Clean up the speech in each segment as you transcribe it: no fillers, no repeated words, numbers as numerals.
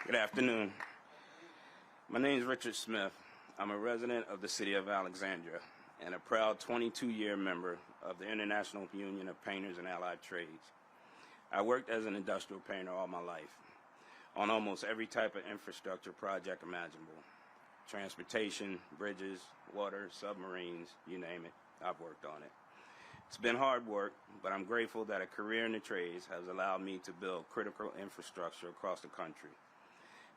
Good afternoon. My name is Richard Smith. I'm a resident of the city of Alexandria and a proud 22-year member of the International Union of Painters and Allied Trades. I worked as an industrial painter all my life on almost every type of infrastructure project imaginable. Transportation, bridges, water, submarines, you name it, I've worked on it. It's been hard work, but I'm grateful that a career in the trades has allowed me to build critical infrastructure across the country.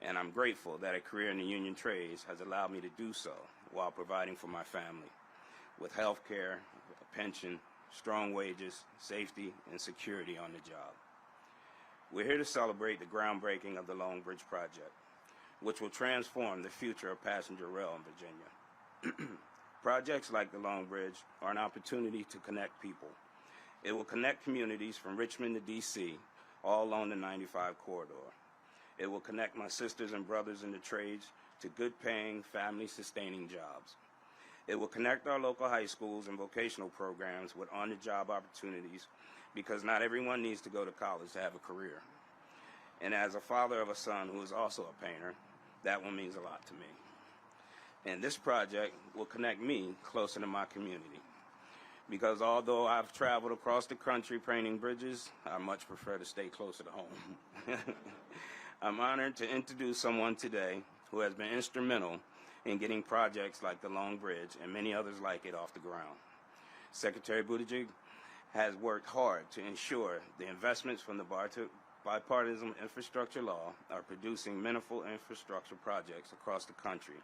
And I'm grateful that a career in the union trades has allowed me to do so while providing for my family with health care, a pension, strong wages, safety, and security on the job. We're here to celebrate the groundbreaking of the Long Bridge Project, which will transform the future of passenger rail in Virginia. Projects like the Long Bridge are an opportunity to connect people. It will connect communities from Richmond to D.C., all along the 95 corridor. It will connect my sisters and brothers in the trades to good-paying, family-sustaining jobs. It will connect our local high schools and vocational programs with on-the-job opportunities because not everyone needs to go to college to have a career. And as a father of a son who is also a painter, that one means a lot to me. And this project will connect me closer to my community. Because although I've traveled across the country painting bridges, I much prefer to stay closer to home. I'm honored to introduce someone today who has been instrumental in getting projects like the Long Bridge and many others like it off the ground. Secretary Buttigieg has worked hard to ensure the investments from the bipartisan infrastructure law are producing meaningful infrastructure projects across the country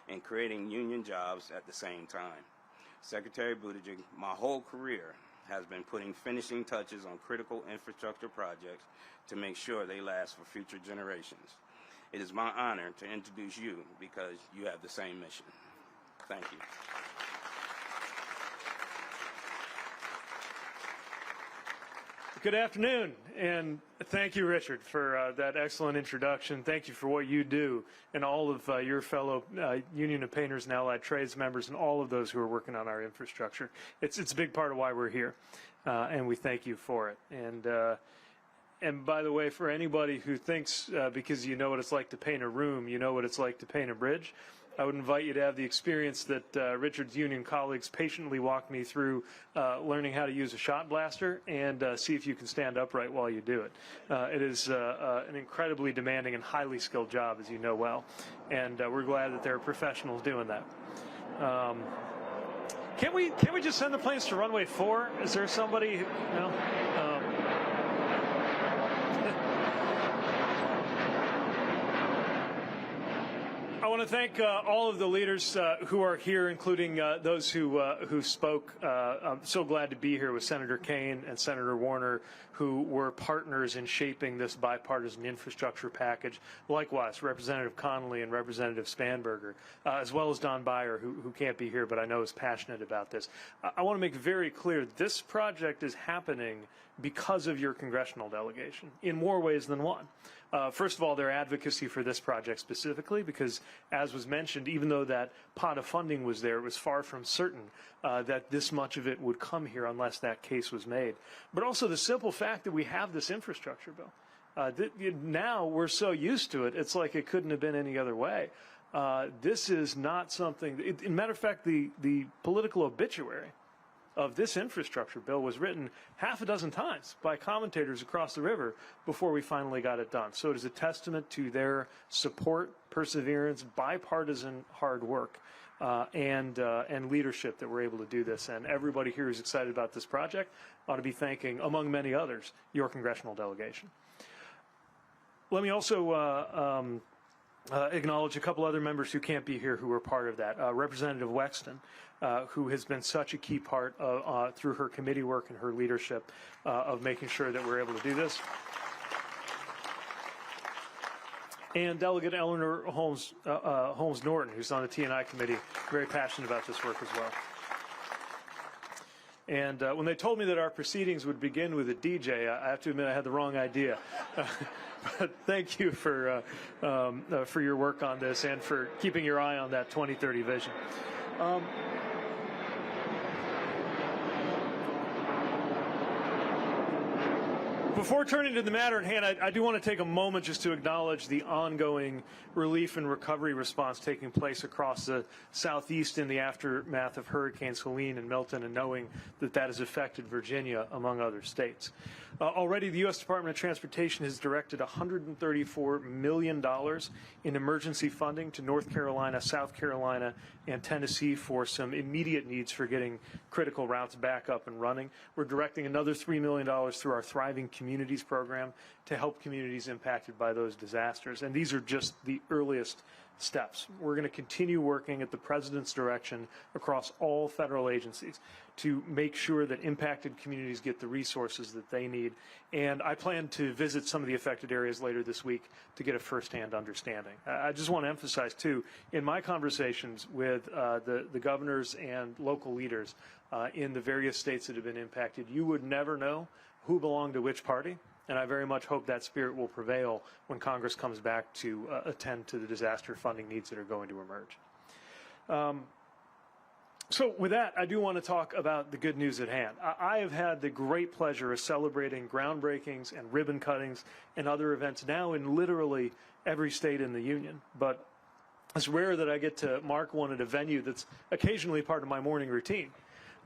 and creating union jobs at the same time. Secretary Buttigieg, my whole career, has been putting finishing touches on critical infrastructure projects to make sure they last for future generations. It is my honor to introduce you because you have the same mission. Thank you. Good afternoon, and thank you, Richard, for that excellent introduction. Thank you for what you do and all of your fellow Union of Painters and Allied Trades members and all of those who are working on our infrastructure. It's a big part of why we're here, and we thank you for it. And by the way, for anybody who thinks because you know what it's like to paint a room, you know what it's like to paint a bridge, I would invite you to have the experience that Richard's union colleagues patiently walked me through learning how to use a shot blaster and see if you can stand upright while you do it. It is an incredibly demanding and highly skilled job, as you know well, and we're glad that there are professionals doing that. Can't we just send the planes to runway 4? Is there somebody, you know? I want to thank all of the leaders who are here, including those who spoke. I'm so glad to be here with Senator Kaine and Senator Warner, who were partners in shaping this bipartisan infrastructure package. Likewise, Representative Connolly and Representative Spanberger, as well as Don Beyer, who can't be here, but I know is passionate about this. I want to make very clear this project is happening because of your congressional delegation in more ways than one. First of all, their advocacy for this project specifically, because as was mentioned, even though that pot of funding was there, it was far from certain that this much of it would come here unless that case was made. But also the simple fact that we have this infrastructure bill. Now we're so used to it, it's like it couldn't have been any other way. This is not something, as a matter of fact, the political obituary of this infrastructure bill was written half a dozen times by commentators across the river before we finally got it done. So it is a testament to their support, perseverance, bipartisan hard work, and leadership that we're able to do this. And everybody here who's excited about this project ought to be thanking, among many others, your congressional delegation. Let me also acknowledge a couple other members who can't be here who were part of that. Representative Wexton, who has been such a key part through her committee work and her leadership of making sure that we're able to do this. And Delegate Eleanor Holmes Norton, who's on the T&I committee, very passionate about this work as well. And when they told me that our proceedings would begin with a DJ, I have to admit I had the wrong idea. But thank you for your work on this and for keeping your eye on that 2030 vision. Before turning to the matter at hand, I do want to take a moment just to acknowledge the ongoing relief and recovery response taking place across the Southeast in the aftermath of Hurricanes Helene and Milton, and knowing that that has affected Virginia, among other states. Already, the U.S. Department of Transportation has directed $134 million in emergency funding to North Carolina, South Carolina, and Tennessee for some immediate needs for getting critical routes back up and running. We're directing another $3 million through our Thriving Communities program to help communities impacted by those disasters. And these are just the earliest steps. We're going to continue working at the President's direction across all federal agencies to make sure that impacted communities get the resources that they need. And I plan to visit some of the affected areas later this week to get a firsthand understanding. I just want to emphasize, too, in my conversations with the governors and local leaders in the various states that have been impacted, you would never know who belonged to which party. And I very much hope that spirit will prevail when Congress comes back to attend to the disaster funding needs that are going to emerge. So with that, I do want to talk about the good news at hand. I have had the great pleasure of celebrating groundbreakings and ribbon cuttings and other events now in literally every state in the union. But it's rare that I get to mark one at a venue that's occasionally part of my morning routine.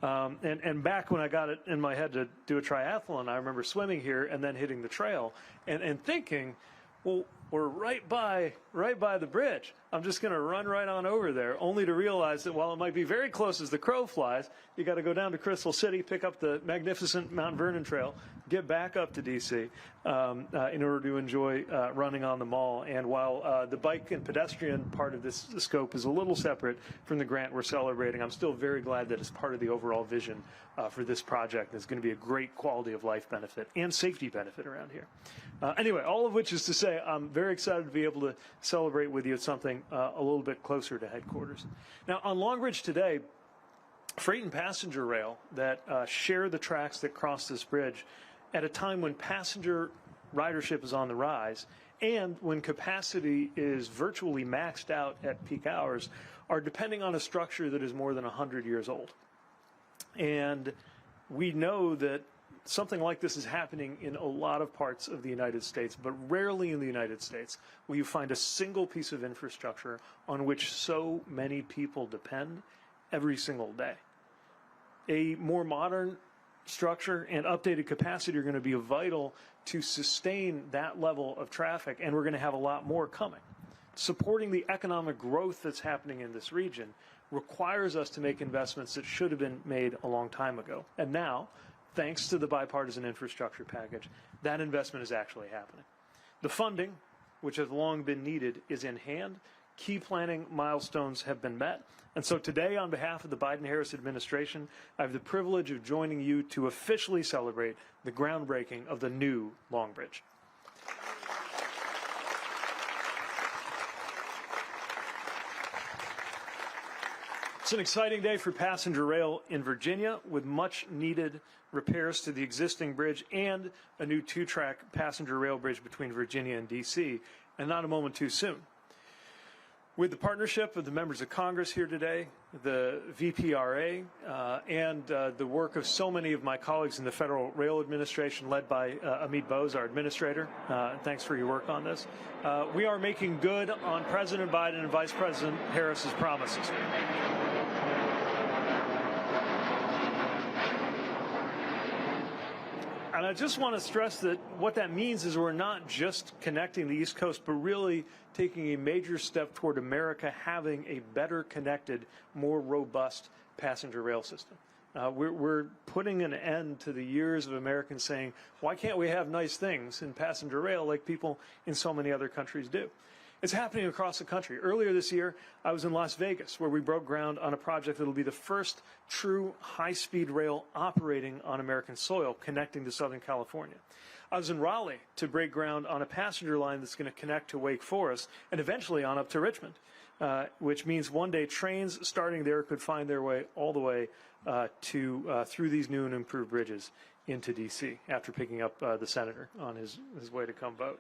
And back when I got it in my head to do a triathlon, I remember swimming here and then hitting the trail and thinking, well, we're right by the bridge. I'm just going to run right on over there, only to realize that while it might be very close as the crow flies, you got to go down to Crystal City, pick up the magnificent Mount Vernon Trail, get back up to D.C. In order to enjoy running on the mall. And while the bike and pedestrian part of this scope is a little separate from the grant we're celebrating, I'm still very glad that it's part of the overall vision for this project. It's going to be a great quality of life benefit and safety benefit around here. Anyway, all of which is to say, I'm very excited to be able to celebrate with you at something a little bit closer to headquarters. Now, on Long Bridge today, freight and passenger rail that share the tracks that cross this bridge at a time when passenger ridership is on the rise and when capacity is virtually maxed out at peak hours, are depending on a structure that is more than 100 years old. And we know that something like this is happening in a lot of parts of the United States, but rarely in the United States will you find a single piece of infrastructure on which so many people depend every single day. A more modern structure and updated capacity are going to be vital to sustain that level of traffic, and we're going to have a lot more coming. Supporting the economic growth that's happening in this region requires us to make investments that should have been made a long time ago. And now, thanks to the bipartisan infrastructure package, that investment is actually happening. The funding, which has long been needed, is in hand. Key planning milestones have been met. And so today, on behalf of the Biden-Harris administration, I have the privilege of joining you to officially celebrate the groundbreaking of the new Long Bridge. It's an exciting day for passenger rail in Virginia, with much needed repairs to the existing bridge and a new two-track passenger rail bridge between Virginia and D.C., and not a moment too soon. With the partnership of the members of Congress here today, the VPRA, and the work of so many of my colleagues in the Federal Rail Administration, led by Amit Bose, our administrator, thanks for your work on this, we are making good on President Biden and Vice President Harris's promises. And I just want to stress that what that means is we're not just connecting the East Coast, but really taking a major step toward America having a better connected, more robust passenger rail system. We're putting an end to the years of Americans saying, why can't we have nice things in passenger rail like people in so many other countries do? It's happening across the country. Earlier this year, I was in Las Vegas, where we broke ground on a project that will be the first true high-speed rail operating on American soil, connecting to Southern California. I was in Raleigh to break ground on a passenger line that's going to connect to Wake Forest and eventually on up to Richmond, which means one day trains starting there could find their way all the way through these new and improved bridges into D.C. after picking up the senator on his way to come vote.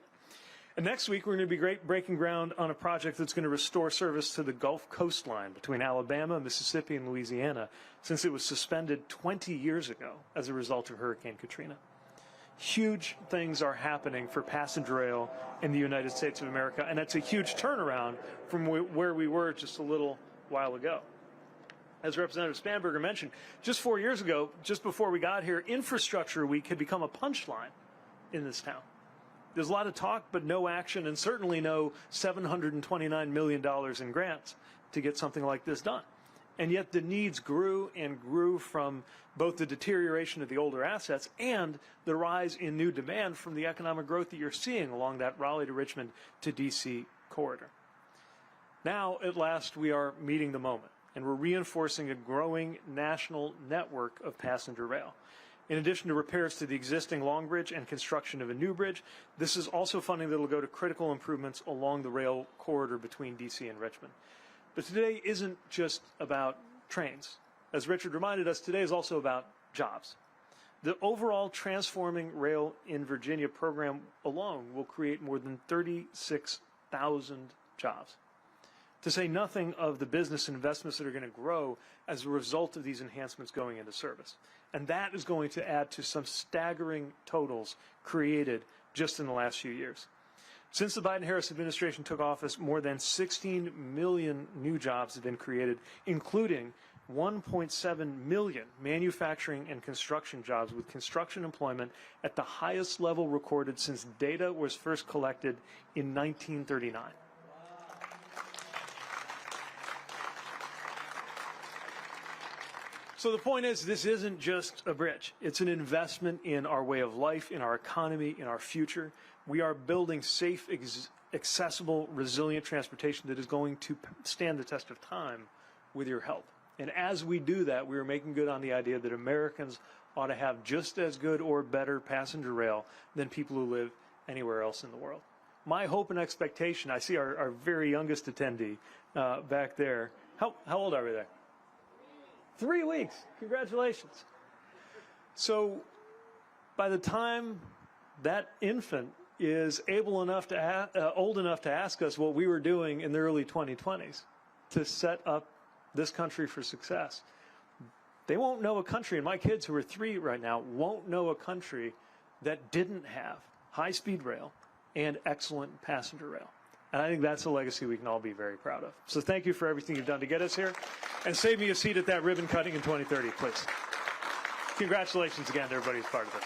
And next week, we're going to be breaking ground on a project that's going to restore service to the Gulf Coast line between Alabama, Mississippi, and Louisiana, since it was suspended 20 years ago as a result of Hurricane Katrina. huge things are happening for passenger rail in the United States of America, and it's a huge turnaround from where we were just a little while ago. As Representative Spanberger mentioned, just 4 years ago, just before we got here, Infrastructure Week had become a punchline in this town. There's a lot of talk, but no action, and certainly no $729 million in grants to get something like this done. And yet the needs grew and grew from both the deterioration of the older assets and the rise in new demand from the economic growth that you're seeing along that Raleigh to Richmond to D.C. corridor. Now, at last, we are meeting the moment, and we're reinforcing a growing national network of passenger rail. In addition to repairs to the existing Long Bridge and construction of a new bridge, this is also funding that will go to critical improvements along the rail corridor between D.C. and Richmond. But today isn't just about trains. As Richard reminded us, today is also about jobs. The overall Transforming Rail in Virginia program alone will create more than 36,000 jobs, to say nothing of the business and investments that are going to grow as a result of these enhancements going into service. And that is going to add to some staggering totals created just in the last few years. Since the Biden-Harris administration took office, more than 16 million new jobs have been created, including 1.7 million manufacturing and construction jobs, with construction employment at the highest level recorded since data was first collected in 1939. So the point is, this isn't just a bridge. It's an investment in our way of life, in our economy, in our future. We are building safe, accessible, resilient transportation that is going to stand the test of time with your help. And as we do that, we are making good on the idea that Americans ought to have just as good or better passenger rail than people who live anywhere else in the world. My hope and expectation, I see our very youngest attendee back there. How old are we there? 3 weeks. Congratulations. So by the time that infant is old enough to ask us what we were doing in the early 2020s to set up this country for success, they won't know a country, and my kids who are 3 right now won't know a country that didn't have high-speed rail and excellent passenger rail. And I think that's a legacy we can all be very proud of. So thank you for everything you've done to get us here. And save me a seat at that ribbon cutting in 2030, please. Congratulations again to everybody who's part of this.